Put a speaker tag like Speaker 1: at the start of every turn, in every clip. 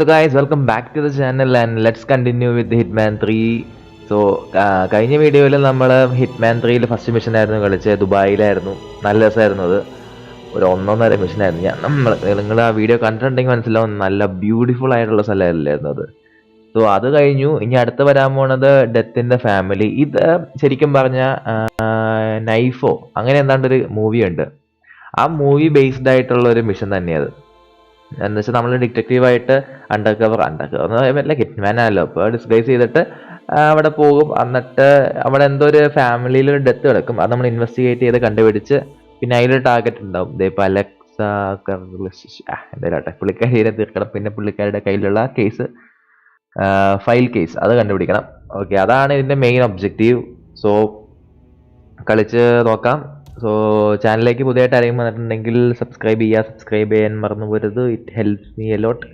Speaker 1: So guys, welcome back to the channel and let's continue with the Hitman 3. So കഴിഞ്ഞ വീഡിയോയിൽ നമ്മൾ Hitman 3യിൽ first mission ആയിരുന്നു കളിച്ചത്. ദുബായിലായിരുന്നു. നല്ല രസമായിരുന്നു. അത് ഒരു 1.5 മിഷനായിരുന്നു. നിങ്ങൾ ആ വീഡിയോ കണ്ടിട്ടുണ്ടെങ്കിൽ മനസ്സിലാവും, നല്ല ബ്യൂട്ടിഫുൾ ആയിട്ടുള്ള സ്ഥലമല്ലായിരുന്നു അത്. സോ അത് കഴിഞ്ഞു. ഇനി അടുത്ത് വരാൻ പോണത് ഡെത്തിന്റെ ഫാമിലി. ഇത് ശരിക്കും പറഞ്ഞ നൈഫോ അങ്ങനെ എന്താണ്ടൊരു മൂവി ഉണ്ട്. ആ മൂവി ബേസ്ഡ് ആയിട്ടുള്ള ഒരു മിഷൻ തന്നെയത്. എന്ന് വെച്ചാൽ നമ്മൾ ഡിറ്റക്റ്റീവായിട്ട് അണ്ടർ കവർ വല്ല ഹിറ്റ്മാൻ ആണല്ലോ, അപ്പോൾ ഡിസ്ഗൈസ് ചെയ്തിട്ട് അവിടെ പോകും. എന്നിട്ട് അവിടെ എന്തോ ഒരു ഫാമിലിയിൽ ഒരു ഡെത്ത് കിടക്കും. അത് നമ്മൾ ഇൻവെസ്റ്റിഗേറ്റ് ചെയ്ത് കണ്ടുപിടിച്ച് പിന്നെ അതിലൊരു ടാർഗറ്റ് ഉണ്ടാവും. ഇതേപ്പോൾ അലക്സ എന്തായാലും പുള്ളിക്കാരിയെ തീർക്കണം. പിന്നെ പുള്ളിക്കാരുടെ കയ്യിലുള്ള കേസ്, ഫയൽ കേസ്, അത് കണ്ടുപിടിക്കണം. ഓക്കെ, അതാണ് ഇതിൻ്റെ മെയിൻ ഒബ്ജക്റ്റീവ്. സോ കളിച്ച് നോക്കാം. സോ ചാനലിലേക്ക് പുതിയതായിട്ട് ആരെങ്കിലും വന്നിട്ടുണ്ടെങ്കിൽ സബ്സ്ക്രൈബ് ചെയ്യാൻ മറന്നു പോരുത്. It helps me a lot.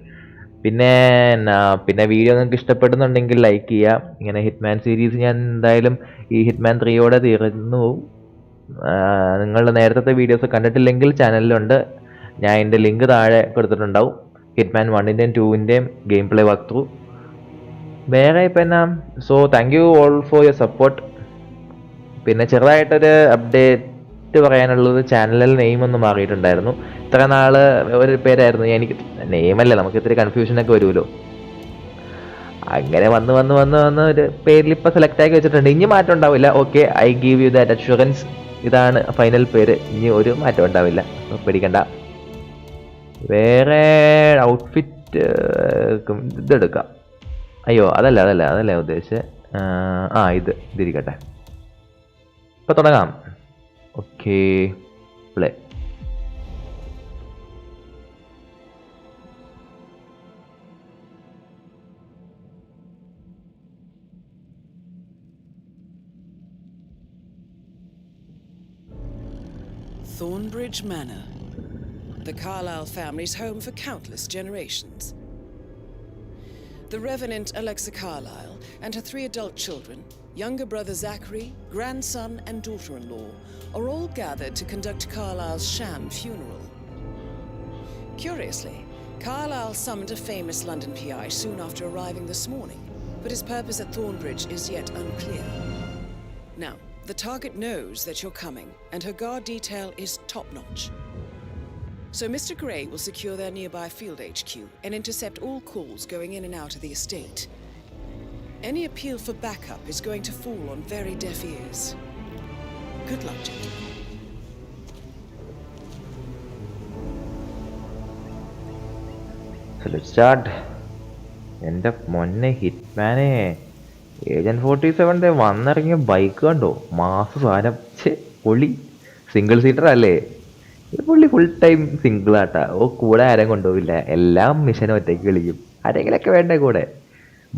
Speaker 1: പിന്നെ വീഡിയോ നിങ്ങൾക്ക് ഇഷ്ടപ്പെടുന്നുണ്ടെങ്കിൽ ലൈക്ക് ചെയ്യുക. ഇങ്ങനെ ഹിറ്റ്മാൻ സീരീസ് ഞാൻ എന്തായാലും ഈ ഹിറ്റ്മാൻ 3യോടെ തീർന്നു പോവും. നിങ്ങൾ നേരത്തെ വീഡിയോസ് കണ്ടിട്ടില്ലെങ്കിൽ ചാനലിലുണ്ട്. ഞാൻ എൻ്റെ ലിങ്ക് താഴെ കൊടുത്തിട്ടുണ്ടാവും. ഹിറ്റ്മാൻ 1ൻ്റെയും 2ൻ്റെയും ഗെയിം പ്ലേ വർക്ക് ത്രൂ. വേറെ ഇപ്പം എന്നാ, so thank you all for your support. പിന്നെ ചെറുതായിട്ടൊരു അപ്ഡേറ്റ് പറയാനുള്ളത്, ചാനലിൽ നെയിം ഒന്ന് മാറിയിട്ടുണ്ടായിരുന്നു. ഇത്ര നാള് ഒരു പേരായിരുന്നു. എനിക്ക് നെയിമല്ലേ, നമുക്ക് ഇത്തിരി കൺഫ്യൂഷനൊക്കെ വരുമല്ലോ. അങ്ങനെ വന്ന് ഒരു പേരിൽ ഇപ്പം സെലക്ട് ആക്കി വെച്ചിട്ടുണ്ട്. ഇനി മാറ്റം ഉണ്ടാവില്ല. Okay, I give you that assurance. ഇതാണ് ഫൈനൽ പേര്. ഇനി ഒരു മാറ്റം ഉണ്ടാവില്ല, പേടിക്കണ്ട. വേറെ ഔട്ട്ഫിറ്റ് ഇതെടുക്കാം. അയ്യോ, അതല്ല ഉദ്ദേശിച്ചത്. ഇതിരിക്കട്ടെ. ഇപ്പം തുടങ്ങാം. Okay, play.
Speaker 2: Thornbridge Manor, the Carlyle family's home for countless generations. The Revenant Alexa Carlyle and her 3 adult children, younger brother Zachary, grandson and daughter-in-law, are all gathered to conduct Carlyle's sham funeral. Curiously, Carlyle summoned a famous London PI soon after arriving this morning, but his purpose at Thornbridge is yet unclear. Now, the target knows that you're coming, and her guard detail is top-notch. So Mr. Gray will secure their nearby field HQ and intercept all calls going in and out of the estate. Any appeal for backup is going to fall on very deaf ears. Good luck, gentlemen.
Speaker 1: So let's start. എൻ്റെ മൊന്നെ ഹിറ്റ്മാനെ, agent 47 വന്നിറങ്ങിയ bike കണ്ടോ? മാസ സാധനം. പൊളി. Single seater അല്ലേ? പുള്ളി full time സിംഗിളാട്ടാ. കൂടെ ആരും കൊണ്ടുപോവില്ല. എല്ലാം മിഷൻ ഒറ്റയ്ക്ക് കളിക്കും. ആരെങ്കിലൊക്കെ വേണ്ടേ കൂടെ?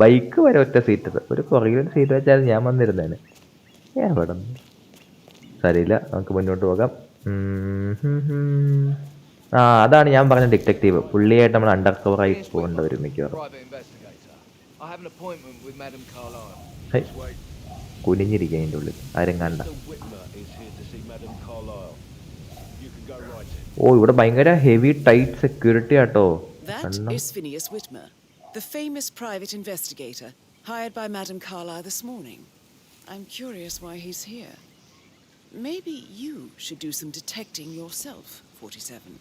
Speaker 1: ബൈക്ക് വരെ ഒറ്റ സീറ്റർ. ഒരു പുറകിലൊരു സീറ്റ് വെച്ചാൽ ഞാൻ വന്നിരുന്നേന്. എവിടെ സാരിയില്ല, നമുക്ക് മുന്നോട്ട് പോകാം. അതാണ് ഞാൻ പറഞ്ഞ ഡിറ്റക്റ്റീവ്. പുള്ളിയായിട്ട് നമ്മൾ അണ്ടർ കവറായി പോകേണ്ട വരും മിക്കവാറും. കുനിഞ്ഞിരിക്കുക അതിൻ്റെ ഉള്ളിൽ, ആരും കണ്ട. ഇവിടെ ഭയങ്കര ഹെവി ടൈറ്റ് സെക്യൂരിറ്റി ആട്ടോ.
Speaker 2: The famous private investigator hired by Madame Carlyle this morning. I'm curious why he's here. Maybe you should do some detecting yourself, 47.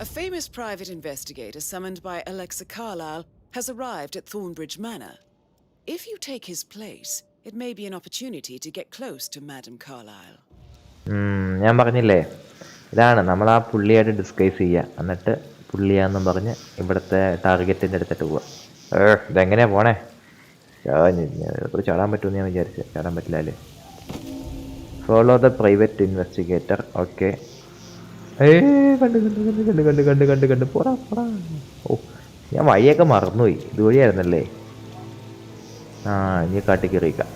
Speaker 2: A famous private investigator summoned by Alexa Carlyle has arrived at Thornbridge Manor. If you take his place, it may be an opportunity to get close to Madame Carlyle.
Speaker 1: ഞാൻ പറഞ്ഞില്ലേ, ഇതാണ് നമ്മൾ ആ പുള്ളിയായിട്ട് discuss ചെയ്യുക. എന്നിട്ട് പുള്ളിയാന്നും പറഞ്ഞ് ഇവിടുത്തെ ടാർഗറ്റിൻ്റെ അടുത്തിട്ട് പോവുക. ഇതെങ്ങനെയാ പോണേ? ചാടാൻ പറ്റുമെന്ന് ഞാൻ വിചാരിച്ചു. ചാടാൻ പറ്റില്ല അല്ലേ? Follow the private investigator. Okay. കണ്ട് പോടാ. ഞാൻ വഴിയൊക്കെ മറന്നുപോയി. ഇതുവഴിയായിരുന്നല്ലേ? ഇനി കാട്ടി കയറിയിക്കാം.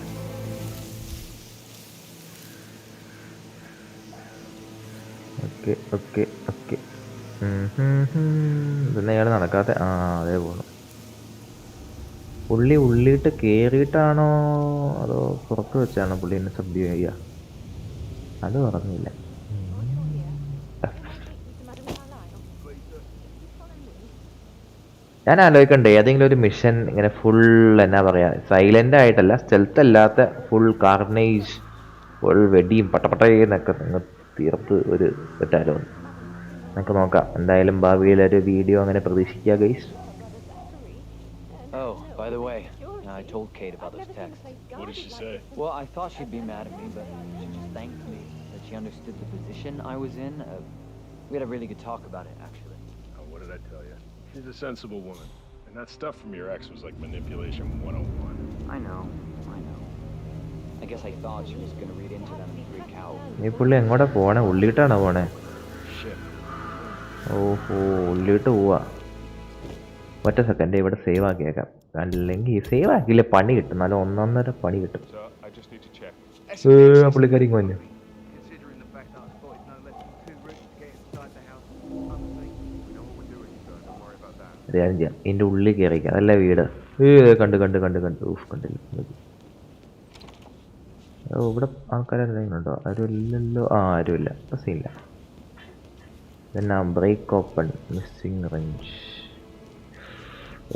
Speaker 1: ഓക്കെ. പിന്നെ അയാൾ നടക്കാത്ത. അതേ പോണു. പുള്ളി ഉള്ളിയിട്ട് കയറിയിട്ടാണോ അതോ പുറത്ത് വെച്ചാണോ പുള്ളി എന്നെ സബ്ഡ്യൂ ചെയ്യുക? അത് പറഞ്ഞില്ല. ഞാൻ ആലോചിക്കണ്ടേ ഏതെങ്കിലും ഒരു മിഷൻ ഇങ്ങനെ ഫുൾ എന്നാ പറയാ സൈലന്റ് ആയിട്ടല്ല, സ്റ്റെൽത്ത് അല്ലാത്ത ഫുൾ കാർണേജ്, ഫുൾ വെടിയും പട്ടപ്പട്ടയെന്നൊക്കെ നിങ്ങൾ തീർത്ത് ഒരു ഇട്ടാലോ. നമുക്ക് നോക്കാം. എന്തായാലും ഭാവിയിൽ ഒരു വീഡിയോ അങ്ങനെ പ്രതീക്ഷിക്കുക guys.
Speaker 3: Oh, by the way, I told Kate about those texts.
Speaker 4: What did she say?
Speaker 3: Well, I thought she'd be mad at me, but she just thanked me that she understood the position I was in. We had a really good talk about it, actually.
Speaker 4: Oh, what did I tell you? She's a sensible woman. And that stuff from your ex was like manipulation 101.
Speaker 3: I know. I guess I thought she was going to read into them and freak out.
Speaker 1: ഈ പുള്ളി എങ്ങോട്ടാ പോണേ? ഉള്ളിട്ടാണോ പോണേ?
Speaker 4: Shit.
Speaker 1: ഓഹോ, ഉള്ളിട്ട് പോവാ. ഒറ്റ second ഇവിടെ save ആക്കിയേക്കാം. അല്ലെങ്കിൽ സേവ് ആക്കിയില്ലേ പണി കിട്ടും, നല്ല ഒന്നൊന്നര പണി കിട്ടും.
Speaker 4: So, I just need to check.
Speaker 1: പുള്ളിക്കാരി കൊന്നു.
Speaker 5: Considering the fact that I spotted no less than 2 routes to get inside the house, honestly, we know what we're doing, so don't worry about that.
Speaker 1: ഞാൻ ചെയ്യാം, ഇതിൻ്റെ ഉള്ളിൽ കയറിക്കാം. അതല്ല വീട്. കണ്ട് ഊഫ് കണ്ടില്ല. ഇവിടെ ആൾക്കാരെന്തെങ്കിലും ഉണ്ടോ? ആരുമില്ലല്ലോ. ആരുമില്ല. സീനില്ല. പിന്നെ ബ്രേക്ക് ഓപ്പൺ, മിസ്സിങ് റേഞ്ച്,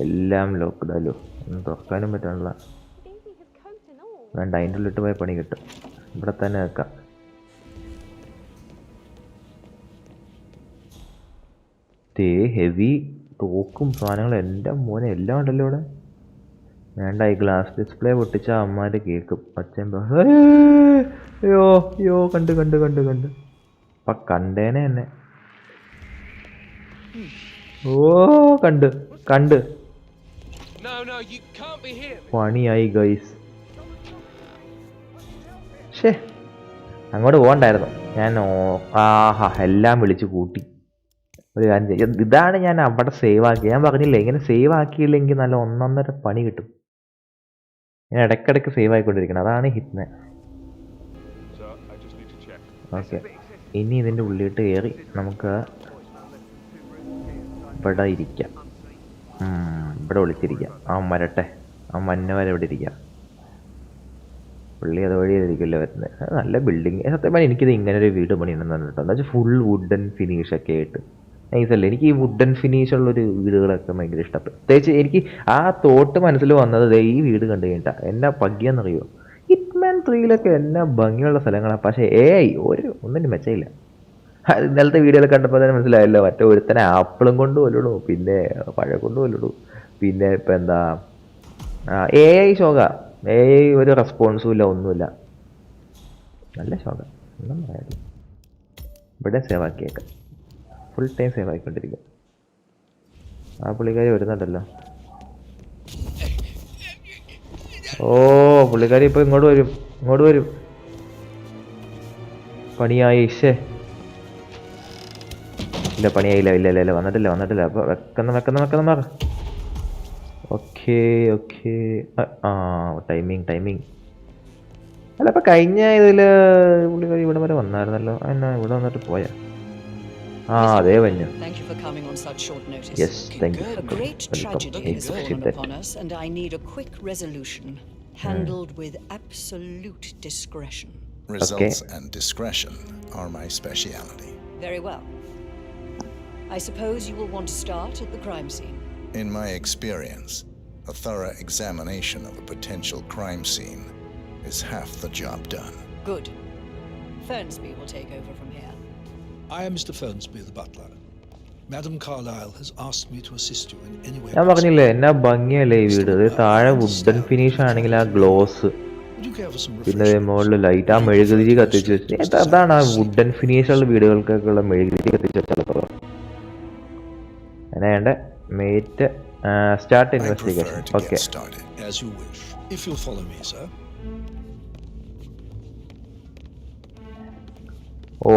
Speaker 1: എല്ലാം ലോക്ക്ഡല്ലോ. ഒന്നും തുറക്കാനും പറ്റാനുള്ള വേണ്ട. അതിൻ്റെ ഉള്ളിട്ട് പോയ പണി കിട്ടും. ഇവിടെ തന്നെ വെക്കാം. ഹെവി തോക്കും സാധനങ്ങളും എൻ്റെ മോനെ എല്ലാം ഉണ്ടല്ലോ ഇവിടെ. വേണ്ട, ഈ ഗ്ലാസ് ഡിസ്പ്ലേ പൊട്ടിച്ച അമ്മമാര് കേൾക്കും. അച്ഛൻ അയ്യോ കണ്ട് അപ്പം കണ്ടേനെ എന്നെ. കണ്ട് പണിയായി ഗൈസ്. ഷേ, അങ്ങോട്ട് പോകണ്ടായിരുന്നു ഞാൻ. എല്ലാം വിളിച്ച് കൂട്ടി. ഒരു കാര്യം ചെയ്യാം, ഇതാണ് ഞാൻ അവിടെ സേവ് ആക്കി. ഞാൻ പറഞ്ഞില്ലേ, ഇങ്ങനെ സേവ് ആക്കിയില്ലെങ്കിൽ നല്ല ഒന്നൊന്നര പണി കിട്ടും. ഞാൻ ഇടയ്ക്കിടയ്ക്ക് സേവ് ആയിക്കൊണ്ടിരിക്കണം. അതാണ് ഹിറ്റ്മാൻ. ഓക്കെ, ഇനി ഇതിൻ്റെ ഉള്ളിട്ട് കയറി നമുക്ക് ഇവിടെ ഇരിക്കാം. ഇവിടെ വിളിച്ചിരിക്കാം. വരട്ടെ, മഞ്ഞ വരെ ഇവിടെ ഇരിക്കാം. പുള്ളി അതുവഴി ഇരിക്കില്ല വരുന്നത്. നല്ല ബിൽഡിങ്. സത്യം പറഞ്ഞാൽ എനിക്കിത് ഇങ്ങനെ ഒരു വീട് പണിയുണ്ടെന്ന് കേട്ടോ. എന്താ വെച്ചാൽ ഫുൾ വുഡൻ ഫിനിഷൊക്കെ ആയിട്ട് നൈസല്ലേ. എനിക്ക് ഈ വുഡൻ ഫിനിഷുള്ളൊരു വീടുകളൊക്കെ ഭയങ്കര ഇഷ്ടപ്പെട്ടു. പ്രത്യേകിച്ച് എനിക്ക് ആ തോട്ട് മനസ്സിൽ വന്നത് ഈ വീട് കണ്ടു കഴിഞ്ഞാൽ എന്നാ ഭംഗിയെന്നറിയോ. ഹിറ്റ്മാൻ 3 എന്നാ ഭംഗിയുള്ള സ്ഥലങ്ങളാണ്. പക്ഷേ ഒന്നിനും മെച്ചയില്ല. ഇന്നലത്തെ വീഡിയോയിൽ കണ്ടപ്പോൾ തന്നെ മനസ്സിലായല്ലോ. മറ്റേ ഒരുത്തനെ ആപ്പിളും കൊണ്ട് കൊല്ലിടൂ, പിന്നെ പഴം കൊണ്ട് കൊല്ലിടൂ, പിന്നെ ഇപ്പം എന്താ ശോക. ഒരു റെസ്പോൺസും ഇല്ല, ഒന്നുമില്ല. നല്ല ശോക. ഒന്നും പറയാനില്ല. ഇവിടെ സേവ് ആക്കിയേക്കാം. ഫുൾ ടൈം സേവ് ആയിക്കൊണ്ടിരിക്കും. ആ പുള്ളിക്കാരി വരുന്നുണ്ടല്ലോ. പുള്ളിക്കാരി ഇപ്പോൾ ഇങ്ങോട്ട് വരും. പണിയായി. ഇല്ല, പണിയായില്ല. ഇല്ല വന്നിട്ടില്ല. അപ്പോൾ വെക്കുന്ന മാറ. ഓക്കെ. ടൈമിങ്. അല്ല, അപ്പോൾ കഴിഞ്ഞ ഇതിൽ പുള്ളിക്കാരി ഇവിടെ വരെ വന്നായിരുന്നല്ലോ. എന്നാ ഇവിടെ വന്നിട്ട് പോയാ? അതേ വന്നു.
Speaker 2: Thank you for coming on such short notice.
Speaker 1: Yes, thank you.
Speaker 2: A great tragedy has fallen upon us, and I need a quick resolution, handled with absolute discretion.
Speaker 6: Results and discretion are my speciality.
Speaker 2: Very well. I suppose you will want to start at the crime scene.
Speaker 6: In my experience, a thorough examination of a potential crime scene is half the job done.
Speaker 2: Good. Fernsby will take over from here.
Speaker 7: I am Mr. Fernsby, the butler. Madam Carlyle has asked me to assist you in any way.
Speaker 1: ഞാൻ പറഞ്ഞില്ലേ എന്നാ ഭംഗിയല്ലേ ഈ വീട്. താഴെ wooden finish ആണെങ്കിൽ ആ gloss, പിന്നെ മുകളിൽ ലൈറ്റ്, ആ മെഴുകുതിരി കത്തിച്ച് വെച്ച്. അതാണ് ആ വുഡൻ ഫിനിഷുള്ള വീടുകൾക്കൊക്കെ ഉള്ള മെഴുകുതിരി കത്തിച്ച് വെച്ചാൽ. വേണ്ട mate start investigation. Okay,
Speaker 7: as you wish. If you'll follow me, sir.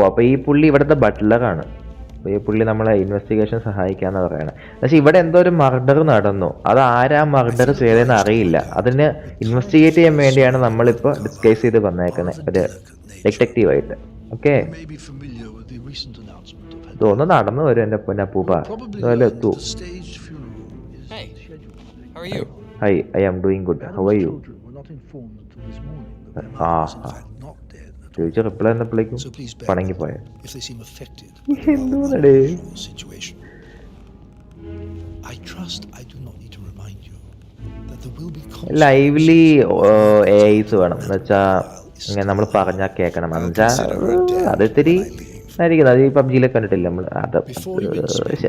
Speaker 1: അപ്പോൾ ഈ പുള്ളി ഇവിടുത്തെ ബട്ട്ലറാണ്. അപ്പോൾ ഈ പുള്ളി നമ്മളെ ഇൻവെസ്റ്റിഗേഷൻ സഹായിക്കാന്ന് പറയണം. പക്ഷേ ഇവിടെ എന്തോ ഒരു മർഡർ നടന്നു. അത് ആരാ മർഡർ ചെയ്തതെന്ന് അറിയില്ല. അതിന് ഇൻവെസ്റ്റിഗേറ്റ് ചെയ്യാൻ വേണ്ടിയാണ് നമ്മളിപ്പോൾ ഡിസ്കസ് ചെയ്ത് വന്നേക്കുന്നത്, ഒരു ഡിറ്റക്റ്റീവായിട്ട്. ഓക്കെ, ഇതൊന്ന് നടന്നു വരും എൻ്റെ പൊന്നപ്പൂപ്പ. അതുപോലെ എത്തൂ. Hi, I am doing good. How are you? ചോദിച്ച reply എന്നപ്പോഴേക്കും പണങ്ങിപ്പോയ.
Speaker 7: I trust I do not need to remind you that there will be
Speaker 1: lively AIs വേണം എന്ന് വെച്ചാൽ ഇങ്ങനെ നമ്മൾ പറഞ്ഞാൽ കേൾക്കണം എന്ന് വെച്ചാൽ അത് ഇത്തിരി ആയിരിക്കും. അത് ഈ പബ്ജിയിലൊക്കെ കണ്ടിട്ടില്ല നമ്മൾ. അത്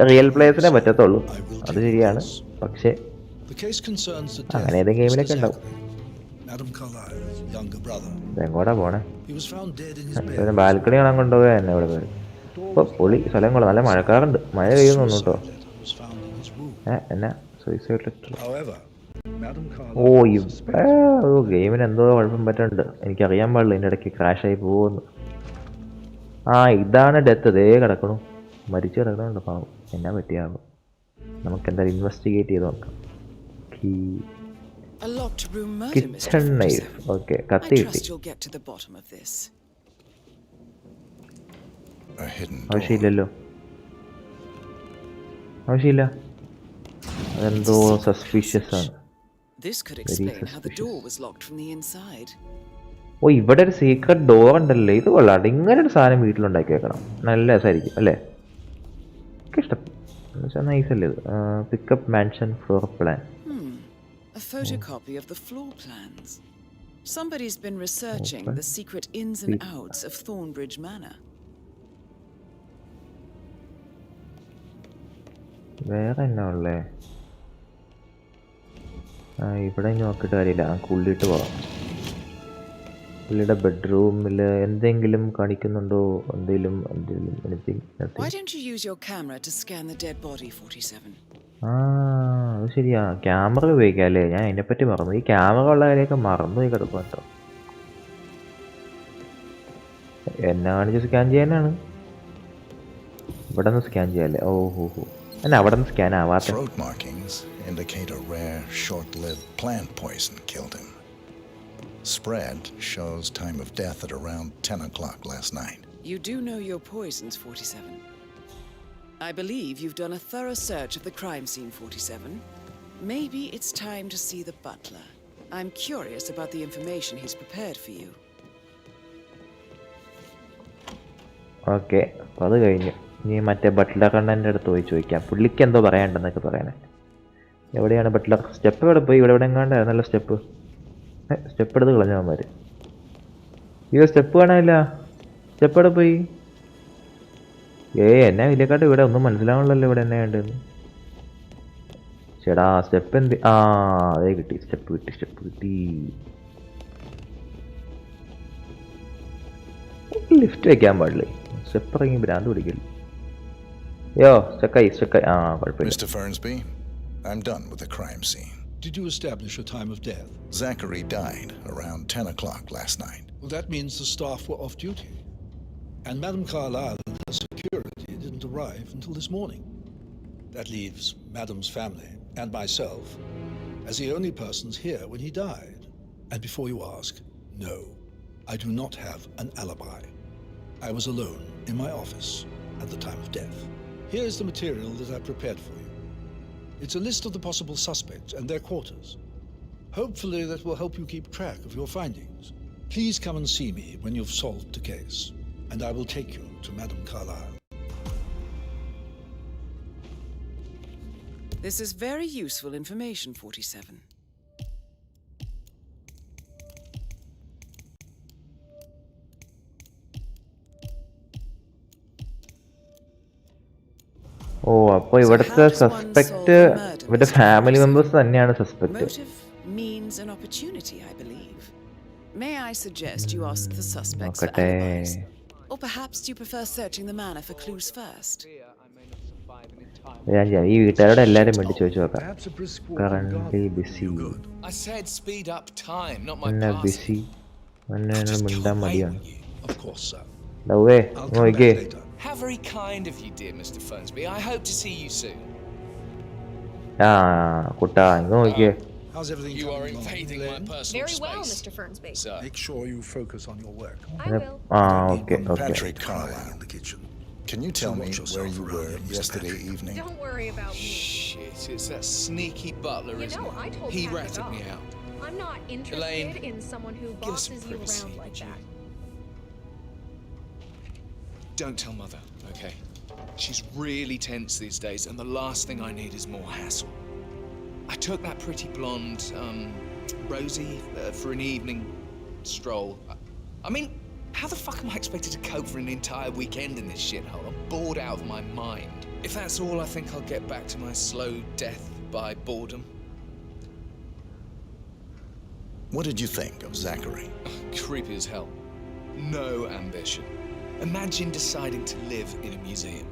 Speaker 1: റിയൽ പ്ലേയേഴ്സിനെ പറ്റത്തുള്ളൂ, അത് ശരിയാണ്. പക്ഷെ അങ്ങനെ ഏതെങ്കിലും ഗെയിമിലൊക്കെ ഉണ്ടാവും. എങ്ങോട്ടാ പോണേ? ബാൽക്കണി കാണാൻ കൊണ്ടുപോയാ എന്നെ ഇവിടെ പേര്. ഇപ്പോൾ പൊളി സ്ഥലം കൊള്ളാം. നല്ല മഴക്കാറുണ്ട്, മഴ പെയ്യുന്നു കേട്ടോ. എന്നാ സൂയിസൈഡ് ലെറ്റർ? ഓ ഗെയിമിന് എന്തോ കുഴപ്പം പറ്റുന്നുണ്ട്, എനിക്കറിയാൻ പാടില്ല. ഇതിൻ്റെ ഇടയ്ക്ക് ക്രാഷായി പോകുന്നു. ഇതാണ് ഡെത്ത്. ദേ കിടക്കണു, മരിച്ചു കിടക്കണുണ്ട് പാവം. എന്നാ പറ്റിയാകും? നമുക്ക് എന്തായാലും ഇൻവെസ്റ്റിഗേറ്റ് ചെയ്ത് നോക്കാം. Kitchen knife. ഓക്കെ, കത്തി കിട്ടി. ആവശ്യമില്ലല്ലോ, ആവശ്യമില്ല. അതെന്തോ സസ്പീഷ്യസ് ആണ്. ഇവിടെ ഒരു സീക്രട്ട് ഡോർ ഉണ്ടല്ലോ, ഇത് കൊള്ളാം. ഇങ്ങനെ ഒരു സാധനം വീട്ടിലുണ്ടാക്കി വെക്കണം, നല്ല രസമായിരിക്കും അല്ലേ? എനിക്ക് ഇഷ്ടപ്പെട്ടു. നൈസ് അല്ലേ ഇത്? Pickup mansion floor plan.
Speaker 2: A photocopy of the floor plans. Somebody's been researching the secret ins and outs of Thornbridge Manor.
Speaker 1: വേറെ എന്നാ ഉള്ളേ? ഇവിടെ നോക്കിയിട്ട് കാര്യമില്ല, ഉള്ളിട്ട് പോവാം. പുള്ളിയുടെ ബെഡ്റൂമിൽ എന്തെങ്കിലും കാണിക്കുന്നുണ്ടോ? എന്തെങ്കിലും
Speaker 2: Why don't you use your camera to scan the dead body, 47?
Speaker 1: അത് ശരിയാ, ക്യാമറ ഉപയോഗിക്കാം അല്ലേ? ഞാൻ അതിനെപ്പറ്റി മറന്നു. ഈ ക്യാമറ ഉള്ള കാര്യമൊക്കെ മറന്നുപോയി കിടക്കും കേട്ടോ. എന്നെ കാണിച്ച് സ്കാൻ ചെയ്യാനാണ്. ഇവിടെ നിന്ന് സ്കാൻ ചെയ്യാല്ലേ? ഓഹോ, എന്നാ അവിടെ നിന്ന് സ്കാൻ ആവാത്ത?
Speaker 6: Throat markings indicate a rare, short-lived plant poison killed him. Spread shows time of death at around 10 o'clock last night.
Speaker 2: You do know your poisons, 47. I believe you've done a thorough search of the crime scene, 47. Maybe it's time to see the butler. I'm curious about the information he's prepared for you.
Speaker 1: Okay, അപ്പോൾ അത് കഴിഞ്ഞു. ഇനി മറ്റേ Buttler കണ്ണൻ്റെ അടുത്ത് പോയി ചോദിക്കാം, പുള്ളിക്ക് എന്തോ പറയാനുണ്ടെന്നൊക്കെ പറയണേ. എവിടെയാണ് ബട്ട്ലർ? സ്റ്റെപ്പ് എവിടെ പോയി? ഇവിടെ എവിടെ എങ്ങാണ്ടായിരുന്നല്ലോ സ്റ്റെപ്പ്. സ്റ്റെപ്പ് എടുത്ത് കളഞ്ഞവന്മാർ. അയ്യോ, സ്റ്റെപ്പ് കാണാനില്ല. സ്റ്റെപ്പ് എവിടെ പോയി? എന്നാ വലിയക്കാട്ട് ഇവിടെ ഒന്നും മനസ്സിലാവണല്ലോ. ഇവിടെ എന്നാ വേണ്ടതെന്ന്. ചേടാ സ്റ്റെപ്പ് എന്ത്? അതേ കിട്ടി, സ്റ്റെപ്പ് കിട്ടി. ലിഫ്റ്റ് വെക്കാൻ പാടില്ലേ? സ്റ്റെപ്പ് ഇറങ്ങി ഭ്രാന്ത് പിടിക്കില്ല. സ്റ്റക്കായി. കുഴപ്പമില്ല.
Speaker 6: Mr. Fernsby, I'm done with the crime scene.
Speaker 7: Did you establish a time of death?
Speaker 6: Zachary died around 10 o'clock last night.
Speaker 7: Well, that means the staff were off duty. And Madame Carlyle and her security didn't arrive until this morning. That leaves Madame's family and myself as the only persons here when he died. And before you ask, no, I do not have an alibi. I was alone in my office at the time of death. Here is the material that I prepared for you. It's a list of the possible suspects and their quarters. Hopefully that will help you keep track of your findings. Please come and see me when you've solved the case, and I will take you to Madame Carlyle.
Speaker 2: This is very useful information, 47.
Speaker 1: അപ്പോൾ ഇവിടുത്തെ suspect ഇവരുടെ family members തന്നെയാണ് suspect.
Speaker 2: Motive means an opportunity, I believe. May I suggest you ask the suspects for alibis? Or perhaps you prefer searching the manor for clues first?
Speaker 1: ഈ വീട്ടുകാരോട് എല്ലാവരും വേണ്ടി ചോദിച്ചു നോക്കാം. Current BC. ബിസി മിണ്ടാൻ മടിയാണ്. ലവേ നോക്കിക്കേ.
Speaker 8: How very kind of you, dear Mr. Fernsby. I hope to see you soon.
Speaker 1: കുട്ടാ ഇങ്ങ് നോക്കിക്കേ.
Speaker 7: How's everything?
Speaker 8: You are invading my personal
Speaker 9: Very well,
Speaker 8: space.
Speaker 9: Mr. Fernsby.
Speaker 8: Sir.
Speaker 7: Make sure you focus on your work.
Speaker 9: I will.
Speaker 1: Okay.
Speaker 6: Patrick Carlyle
Speaker 7: In the kitchen.
Speaker 6: Can you tell me where you were yesterday evening?
Speaker 9: Don't worry about me.
Speaker 8: Shit, it's that sneaky butler,
Speaker 9: You
Speaker 8: isn't
Speaker 9: know, I
Speaker 8: it?
Speaker 9: told
Speaker 8: He
Speaker 9: Patrick
Speaker 8: ratted me
Speaker 9: off.
Speaker 8: out.
Speaker 9: I'm not interested
Speaker 8: Elaine,
Speaker 9: in someone who
Speaker 8: give us some
Speaker 9: bosses you
Speaker 8: privacy,
Speaker 9: around like
Speaker 8: would you?
Speaker 9: that.
Speaker 8: Don't tell Mother, okay? She's really tense these days, and the last thing I need is more hassle. I took that pretty blonde, Rosie, for an evening stroll. I mean, how the fuck am I expected to cope for an entire weekend in this shithole? I'm bored out of my mind. If that's all, I think I'll get back to my slow death by boredom.
Speaker 6: What did you think of Zachary?
Speaker 8: Creepy as hell. No ambition. Imagine deciding to live in a museum.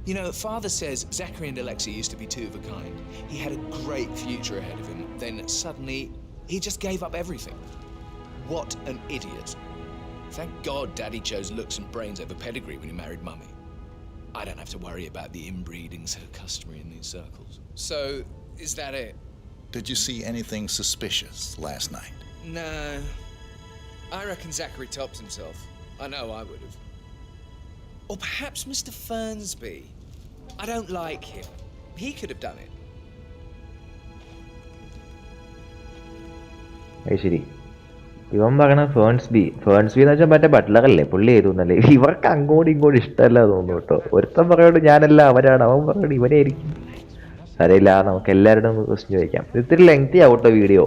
Speaker 8: You know, Father says Zachary and Alexia used to be two of a kind. He had a great future ahead of him. Then suddenly, he just gave up everything. What an idiot. Thank God Daddy chose looks and brains over pedigree when he married Mummy. I don't have to worry about the inbreeding so customary in these circles. So, is that it?
Speaker 6: Did you see anything suspicious last night?
Speaker 8: No. I reckon Zachary tops himself. I know I would have. Or perhaps Mr. Fernsby. I don't like him. He could have done it.
Speaker 1: ശരി ഇവൻ പറയണ ഫേൺസ്ബി എന്ന് വെച്ചാൽ മറ്റേ ബട്ട്ലറല്ലേ പുള്ളി ചെയ്തൊന്നല്ലേ ഇവർക്ക് അങ്ങോട്ടും ഇങ്ങോട്ടും ഇഷ്ടമല്ല തോന്നുന്നു കേട്ടോ ഒരുത്തൻ പറയോട് ഞാനല്ല അവരാണ് അവൻ പറയോട് ഇവനായിരിക്കും അറിയില്ല നമുക്ക് എല്ലാവരുടെയും ഒന്ന് ക്വസ്റ്റ്യൻ ചോദിക്കാം ഇത്തിരി ലെങ്തി ആവട്ടോ വീഡിയോ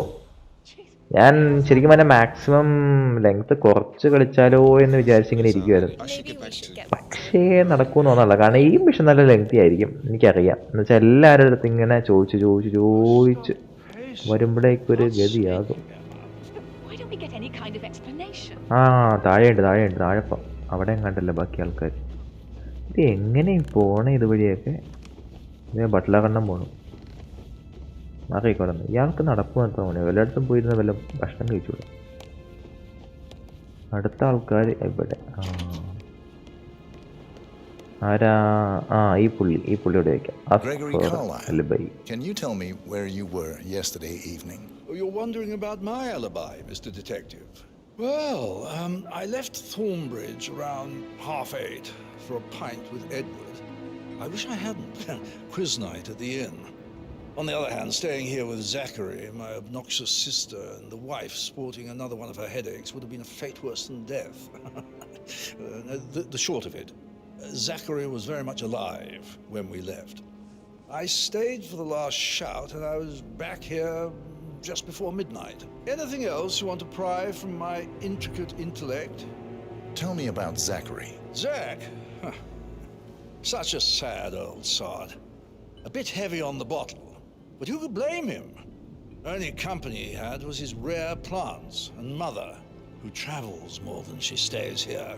Speaker 1: ഞാൻ ശരിക്കും പറഞ്ഞാൽ മാക്സിമം ലെങ്ത് കുറച്ച് കളിച്ചാലോ എന്ന് വിചാരിച്ചിങ്ങനെ ഇരിക്കുമായിരുന്നു പക്ഷേ നടക്കുമെന്ന് തോന്നല്ല കാരണം ഈ മിഷൻ നല്ല ലെങ്തി ആയിരിക്കും എനിക്കറിയാം എന്ന് വെച്ചാൽ എല്ലാവരുടെ അടുത്ത് ഇങ്ങനെ ചോദിച്ച് വരുമ്പോഴേക്കൊരു ഗതിയാകും ആ താഴെയുണ്ട് താഴെപ്പം അവിടെ കണ്ടല്ലോ ബാക്കി ആൾക്കാർ ഇത് എങ്ങനെ പോണേ ഇതുവഴിയൊക്കെ ഇതേ ബട്ട്ലറെണ്ണം പോണു മാറിക്കോളുന്നു ഇയാൾക്ക് നടപ്പ് നിർത്താൻ പോണേ വല്ലയിടത്തും പോയിരുന്ന വല്ല ഭക്ഷണം കഴിച്ചോളൂ അടുത്ത ആൾക്കാർ ഇവിടെ ആരാ ഈ പുള്ളിയോട് വയ്ക്കാം
Speaker 6: Can you tell me where you were yesterday evening?
Speaker 7: You're wondering about my alibi, Mr. Detective. Well, I left Thornbridge around 8:30 for a pint with Edward. I wish I hadn't. Quiz night at the inn. On the other hand, staying here with Zachary, my obnoxious sister, and the wife sporting another one of her headaches would have been a fate worse than death. The short of it, Zachary was very much alive when we left. I stayed for the last shout, and I was back here just before midnight. Anything else you want to pry from my intricate intellect?
Speaker 6: Tell me about Zachary.
Speaker 7: Zach? Huh. Such a sad old sod. A bit heavy on the bottle, but who could blame him? Only company he had was his rare plants and mother, who travels more than she stays here.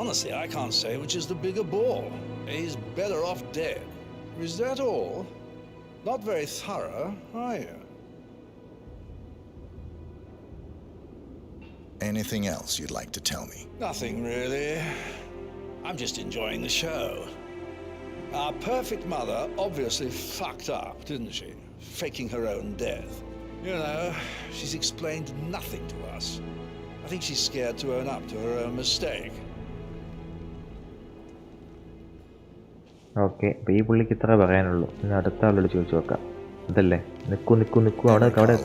Speaker 7: Honestly, I can't say which is the bigger bore. He's better off dead. Is that all? Not very thorough, are you?
Speaker 6: Anything else you'd like to tell me?
Speaker 7: Nothing really. I'm just enjoying the show. Our perfect mother obviously fucked up, didn't she? Faking her own death. You know, she's explained nothing to us. I think she's scared to own up to her own mistake.
Speaker 1: Okay അപ്പോൾ ഈ പുള്ളിക്ക് ഇത്ര പറയാനുള്ളൂ ഇനി അടുത്ത ആളോട് ചോദിച്ചു നോക്കാം അതല്ലേ നിൽക്കൂ അവിടെ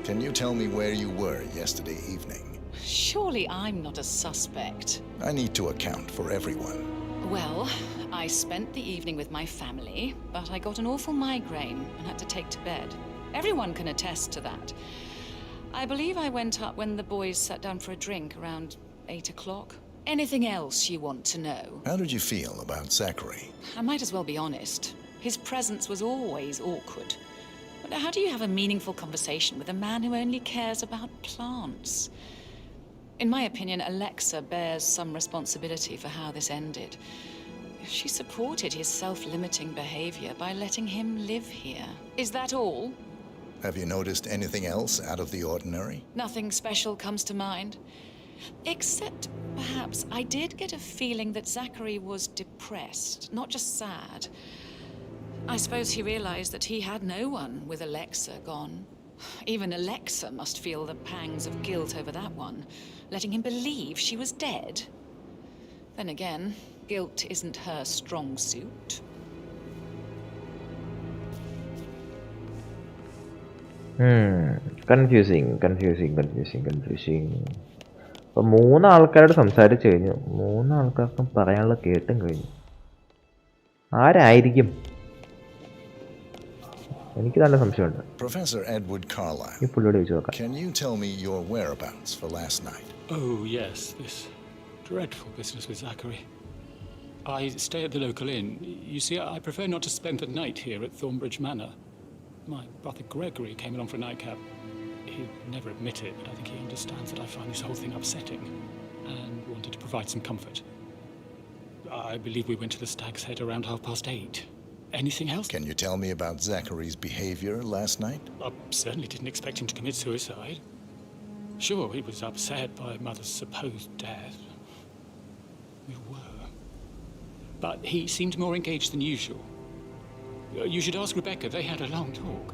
Speaker 6: Can you tell me where you were yesterday evening?
Speaker 10: Surely I'm not a suspect.
Speaker 6: I need to account for everyone.
Speaker 10: Well, I spent the evening with my family, but I got an awful migraine and had to take to bed. Everyone can attest to that. I believe I went up when the boys sat down for a drink around 8 o'clock. Anything else you want to know?
Speaker 6: How did you feel about Zachary?
Speaker 10: I might as well be honest. His presence was always awkward. But how do you have a meaningful conversation with a man who only cares about plants? In my opinion, Alexa bears some responsibility for how this ended. She supported his self-limiting behavior by letting him live here. Is that all?
Speaker 6: Have you noticed anything else out of the ordinary?
Speaker 10: Nothing special comes to mind. Except, perhaps, I did get a feeling that Zachary was depressed, not just sad. I suppose he realized that he had no one with Alexa gone. Even Alexa must feel the pangs of guilt over that one, letting him believe she was dead. Then again, guilt isn't her strong suit.
Speaker 1: Confusing അപ്പോൾ 3 ആൾക്കാരോട് സംസാരിച്ചു കഴിഞ്ഞു 3 ആൾക്കാർക്കും പറയാനുള്ള കേട്ടും കഴിഞ്ഞു ആരായിരിക്കും? എനിക്ക് നല്ല സംശയമുണ്ട്.
Speaker 6: Professor Edward Carlyle,
Speaker 1: ഈ പുള്ളിയോട് ചോദിച്ചു നോക്കാം.
Speaker 6: can you tell me your whereabouts for last night?
Speaker 11: Oh, yes, this dreadful business with Zachary. I stay at the local inn. You see, I prefer not to spend the night here at Thornbridge Manor. My brother Gregory came along for a nightcap. He'd never admit it, but I think he understands that I find this whole thing upsetting and wanted to provide some comfort. I believe we went to the Stag's Head around 8:30. Anything else?
Speaker 6: Can you tell me about Zachary's behavior last night?
Speaker 11: I certainly didn't expect him to commit suicide. Sure, he was upset by Mother's supposed death. We were. But he seemed more engaged than usual. You should ask Rebecca. They had a long talk.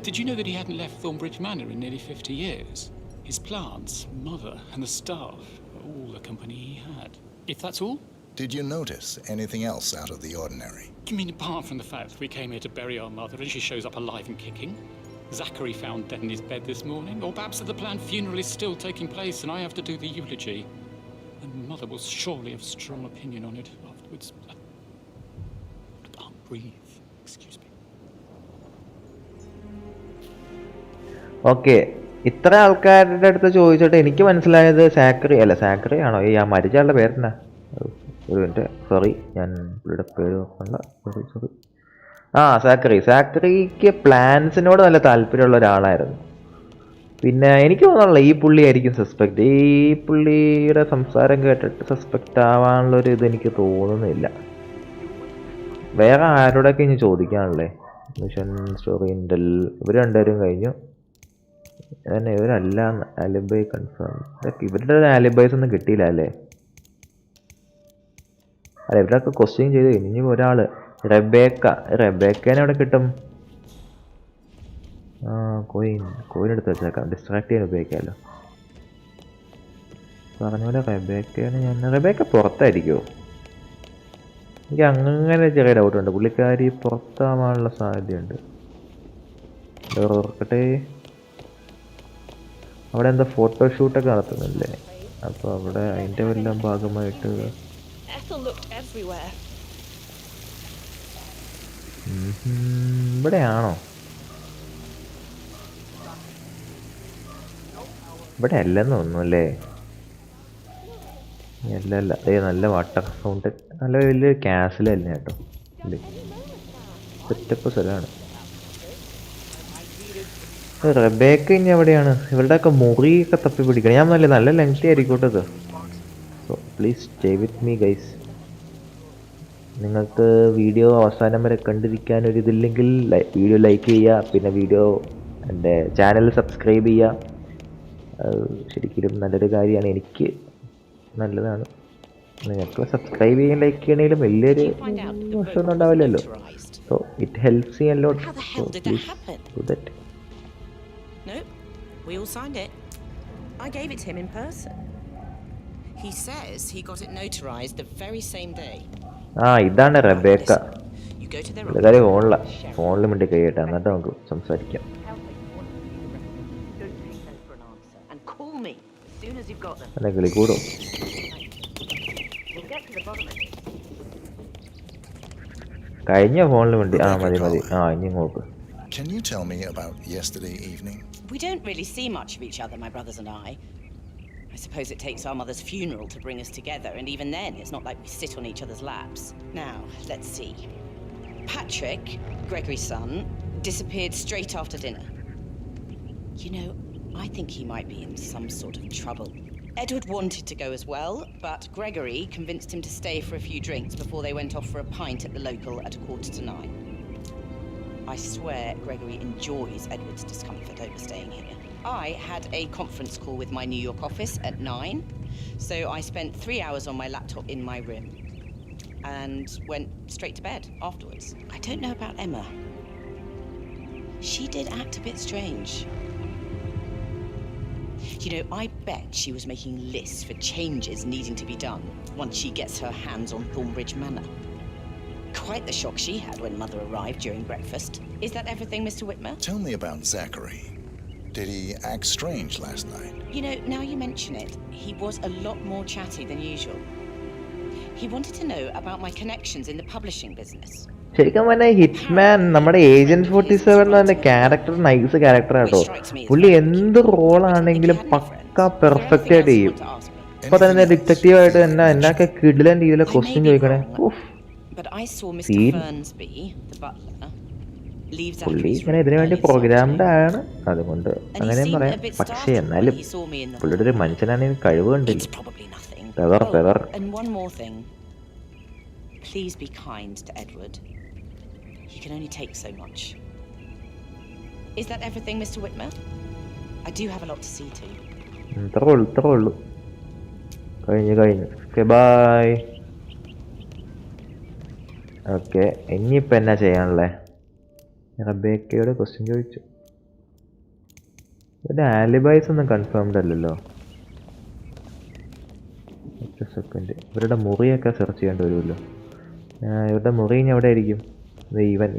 Speaker 11: Did you know that he hadn't left Thornbridge Manor in nearly 50 years? His plants, Mother, and the staff, all the company he had. If that's all?
Speaker 6: Did you notice anything else out of the ordinary?
Speaker 11: You mean apart from the fact that we came here to bury our mother and she shows up alive and kicking? Zachary found dead in his bed this morning? Or perhaps that the planned funeral is still taking place and I have to do the eulogy? And Mother will surely have strong opinion on it afterwards. I can't breathe. Excuse me.
Speaker 1: Okay, ഇത്ര ആൾക്കാരുടെ അടുത്ത് ചോദിച്ചിട്ട് എനിക്ക് മനസ്സിലായത് സാക്രി ആണോ? ഈ ആ മരിച്ച ആളുടെ പേരെന്നാ? ഒരു മിനിറ്റ്, സോറി, ഞാൻ പുള്ളിയുടെ പേര് നോക്കണ്ട. സോറി. സാക്രിക്ക് പ്ലാൻസിനോട് നല്ല താല്പര്യമുള്ള ഒരാളായിരുന്നു. പിന്നെ എനിക്ക് തോന്നുന്നില്ല ഈ പുള്ളിയായിരിക്കും സസ്പെക്റ്റ്. ഈ പുള്ളിയുടെ സംസാരം കേട്ടിട്ട് സസ്പെക്റ്റ് ആവാനുള്ളൊരു ഇത് എനിക്ക് തോന്നുന്നില്ല. വേറെ ആരോടൊക്കെ ഇനി ചോദിക്കാനുള്ളേ? മിഷൻ സ്റ്റോറി ഇൻഡൽ ഇവർ രണ്ടുപേരും കഴിഞ്ഞു. ഇവരല്ല ആലിബൈ കൺഫേം. ഇവരുടെ ആലിബൈസ് ഒന്നും കിട്ടിയില്ല അല്ലേ? അല്ല, ഇവരൊക്കെ ക്വസ്റ്റ്യൻ ചെയ്ത് കഴിഞ്ഞു. ഇനി ഒരാള് റെബേക്കേനെ എവിടെ കിട്ടും? കോയിൻ എടുത്ത് വെച്ചേക്കാം, ഡിസ്ട്രാക്ട് ചെയ്യാൻ ഉപയോഗിക്കാമല്ലോ. പറഞ്ഞ പോലെ റെബേക്ക പുറത്തായിരിക്കുമോ? എനിക്ക് അങ്ങനെ ചെറിയ ഡൗട്ടുണ്ട്. പുള്ളിക്കാരി പുറത്താവാനുള്ള സാധ്യതയുണ്ട്. ഓർക്കട്ടെ, അവിടെ എന്താ ഫോട്ടോഷൂട്ടൊക്കെ നടത്തുന്നില്ലേ? അപ്പോൾ അവിടെ അതിൻ്റെ വല്ല ഭാഗമായിട്ട് ഇവിടെയാണോ? ഇവിടെ അല്ലെന്ന് തോന്നുന്നു അല്ലേ? അല്ല, അതേ നല്ല വാട്ടർ സൗണ്ട്, നല്ല വലിയ ക്യാസിലല്ല കേട്ടോ. സെറ്റപ്പ് സ്ഥലമാണ്. റെബേക്ക ഇനി എവിടെയാണ്? ഇവരുടെയൊക്കെ മുറിയൊക്കെ തപ്പി പിടിക്കണം. ഞാൻ നല്ല ലെങ്തി ആയിരിക്കോട്ടെ ഇത്. So please stay with me guys. നിങ്ങൾക്ക് വീഡിയോ അവസാനം വരെ കണ്ടിരിക്കാനൊരിതില്ലെങ്കിൽ വീഡിയോ ലൈക്ക് ചെയ്യുക, പിന്നെ എൻ്റെ ചാനൽ സബ്സ്ക്രൈബ് ചെയ്യുക. ശരിക്കും നല്ലൊരു കാര്യമാണ്, എനിക്ക് നല്ലതാണ്. നിങ്ങൾക്ക് സബ്സ്ക്രൈബ് ചെയ്യാൻ ലൈക്ക് ചെയ്യണമെങ്കിലും വലിയൊരു മോശമൊന്നും ഉണ്ടാവില്ലല്ലോ. So it helps me a lot. So please do that.
Speaker 12: Nope, we all signed it. I gave it to him in person. He says he got it notarized the very same day.
Speaker 1: ഇതാണ് Rebecca.
Speaker 12: You go to their
Speaker 1: പുള്ളിക്കാരി ഫോണിൽ മിണ്ടി കഴിയട്ടെ, എന്നിട്ട് നമുക്ക് സംസാരിക്കാം.
Speaker 12: and call me as soon as you've got them.
Speaker 1: എന്നെ കിളി കൂടും.
Speaker 12: We'll get to the bottom of it.
Speaker 1: കഴിഞ്ഞ ഫോണിൽ മിണ്ടി. മതി. ഇനി നോക്ക്.
Speaker 6: Can you tell me about yesterday evening?
Speaker 12: We don't really see much of each other, my brothers and I. I suppose it takes our mother's funeral to bring us together, and even then, it's not like we sit on each other's laps. Now, let's see. Patrick, Gregory's son, disappeared straight after dinner. You know, I think he might be in some sort of trouble. Edward wanted to go as well, but Gregory convinced him to stay for a few drinks before they went off for a pint at the local at 9:15. I swear Gregory enjoys Edward's discomfort over staying here. I had a conference call with my New York office at 9, so I spent 3 hours on my laptop in my room and went straight to bed afterwards. I don't know about Emma. She did act a bit strange. You know, I bet she was making lists for changes needing to be done once she gets her hands on Thornbridge Manor. Quite the shock she had when Mother arrived during breakfast. Is that everything, Mr. Whitmer?
Speaker 6: Tell me about Zachary. Did he act strange last night?
Speaker 12: You know, now you mention it, he was a lot more chatty than usual. He wanted to know about my connections in the publishing business.
Speaker 1: ശരിക്കും പറഞ്ഞാൽ Hitman നമ്മുടെ agent 47 എന്ന് പറഞ്ഞ character nice character ആട്ടോ. പുള്ളി എന്ത് റോളാണെങ്കിലും പക്ക perfect ആയിട്ട് ചെയ്യും. ഇപ്പൊ തന്നെ ഡിറ്റക്റ്റീവായിട്ട് എന്നൊക്കെ കിടിലൻ രീതിയിലെ ക്വസ്റ്റ്യൻ ചോദിക്കണേ. പുള്ളി ഇങ്ങനെ ഇതിനു വേണ്ടി പ്രോഗ്രാംഡ് ആണ്, അതുകൊണ്ട് അങ്ങനെ പറയാം. പക്ഷെ എന്നാലും പുള്ളിയുടെ ഒരു മനുഷ്യനാണെങ്കിൽ കഴിവ് കണ്ടില്ല. പെവർ.
Speaker 12: Please be kind to Edward. He can only take so much. Is that everything, Mr. Whitmer? I do have a lot to see to.
Speaker 1: ഇത്രേ ഉള്ളൂ. കഴിഞ്ഞു. Okay bye. ഓക്കെ, ഇനിയിപ്പോൾ എന്നാ ചെയ്യാനുള്ളേ? റബേക്കയോട് ക്വസ്റ്റ്യൻ ചോദിച്ചു. ഇവിടെ ആലിബൈസ് ഒന്നും കൺഫേംഡ് അല്ലല്ലോ. ഒറ്റ സെക്കൻഡ്, ഇവരുടെ മുറിയൊക്കെ സെർച്ച് ചെയ്യേണ്ടി വരുമല്ലോ. ഇവരുടെ മുറി ഇനി എവിടെ ആയിരിക്കും?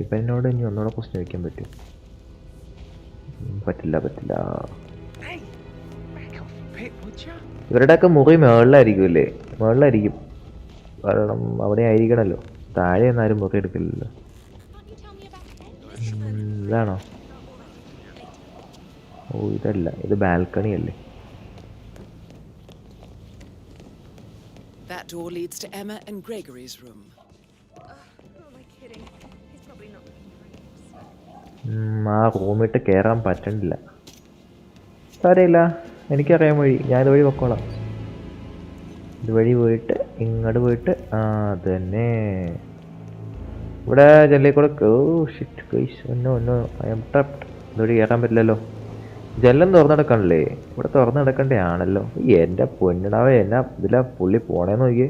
Speaker 1: ഇവനോട് ഇനി ഒന്നുകൂടെ ക്വസ്റ്റ്യൻ ചോദിക്കാൻ പറ്റും? പറ്റില്ല. ഇവരുടെയൊക്കെ മുറി മുകളിലായിരിക്കും. കാരണം അവിടെ ആയിരിക്കണമല്ലോ, താഴെ ഒന്നും ആരും മുറി എടുക്കില്ലല്ലോ. ഇതാണോ? ഓ ഇതല്ല, ഇത് ബാൽക്കണി അല്ലേ?
Speaker 2: That door leads to Emma and Gregory's room.
Speaker 1: ആ റൂമിട്ട് കയറാൻ പറ്റണില്ല. സാരമില്ല, എനിക്കറിയാൻ വഴി. ഞാനിതുവഴി പൊക്കോളാം. ഇതുവഴി പോയിട്ട് ഇങ്ങോട്ട് പോയിട്ട് അത് തന്നെ ഇവിടെ ജനലിൽ ഇതുവഴി കയറാൻ പറ്റില്ലല്ലോ. ജനലും തുറന്നെടുക്കണല്ലേ? ഇവിടെ തുറന്നെടുക്കണ്ടേ ആണല്ലോ. എൻ്റെ പൊന്നിടാവേ, എന്നാ ഇതിലാ പുള്ളി പോണേന്ന് നോക്കിയേ.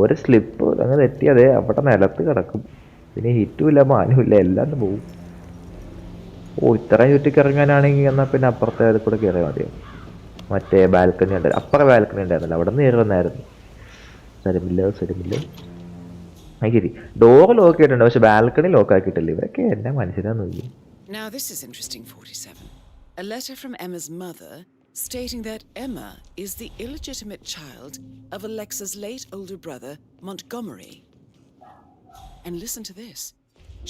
Speaker 1: ഒരു സ്ലിപ്പ് അങ്ങ് തെറ്റിയതേ അവിടെ നിലത്ത് കിടക്കും. പിന്നെ ഹിറ്റുമില്ല, മാനുമില്ല, എല്ലാം പോവും. ഇത്രയും ചുറ്റിക്കിറങ്ങാനാണെങ്കിൽ എന്നാൽ പിന്നെ അപ്പുറത്തെ അതിൽ കൂടെ കയറിയാൽ മതിയോ? മറ്റേ ബാൽക്കണി ഉണ്ട്, അപ്പുറം ബാൽക്കണി ഉണ്ടായിരുന്നല്ലോ, അവിടെ നിന്ന് കയറുന്നായിരുന്നു. സ്ഥലമില്ല. ശരി, ഡോർ ലോക്ക് ചെയ്തിട്ടുണ്ട്, പക്ഷെ ബാൽക്കണി ലോക്ക് ആക്കിയിട്ടില്ല. ഇവരൊക്കെ എന്നെ മനസ്സിലാന്ന് നോക്കി.
Speaker 2: Now this is interesting, 47. A letter from Emma's mother stating that Emma is the illegitimate child of Alexa's late older brother, Montgomery. And listen to this.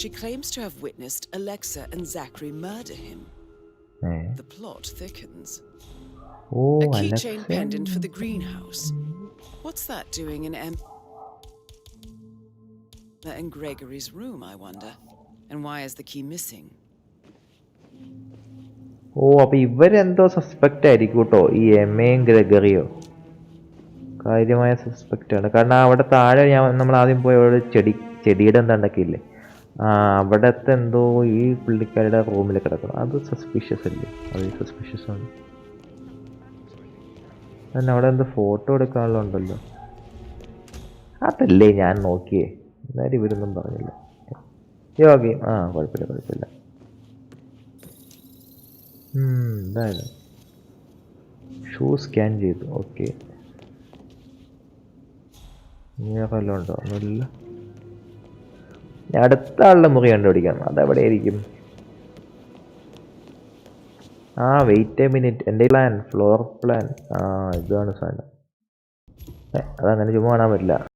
Speaker 2: She claims to have witnessed Alexa and Zachary murder him. The plot thickens. A keychain pendant for the greenhouse. What's that doing in Emma and Gregory's room, I wonder? And why is the key missing?
Speaker 1: അപ്പൊ ഇവരെന്തോ suspect ആയിരിക്കും കേട്ടോ, ഈ എമ്മയും ഗ്രെഗറിയോ. കാര്യമായ suspect ആണ്. കാരണം അവിടെ താഴെ നമ്മൾ ആദ്യം പോയ ചെടിയുടെ എന്താ ഉണ്ടാക്കിയില്ലേ, അവിടത്തെ എന്തോ ഈ പുള്ളിക്കാരുടെ റൂമിൽ കിടക്കണം. അത് സസ്പീഷ്യസ് അല്ലേ? അത് സസ്പീഷ്യസ് ആണ്. തന്നെ അവിടെ എന്തോ ഫോട്ടോ എടുക്കാനുള്ള ഉണ്ടല്ലോ, അതല്ലേ ഞാൻ നോക്കിയേ. എന്നാലും ഇവരൊന്നും പറഞ്ഞില്ല. യോഗി കുഴപ്പമില്ല. എന്തായാലും ഷൂ സ്കാൻ ചെയ്തു. ഓക്കെ, വേറെ വല്ലതും ഉണ്ടോ? ഒന്നുമില്ല. അടുത്ത ആളുടെ മുറി കണ്ടുപിടിക്കണം. അതെവിടെ ആയിരിക്കും? വെയിറ്റ് എ മിനിറ്റ്, എൻ്റെ ഫ്ലോർ പ്ലാൻ. ഇതാണ് സാധനം. അതങ്ങനെ ചുമ്മാ കാണാൻ പറ്റില്ല.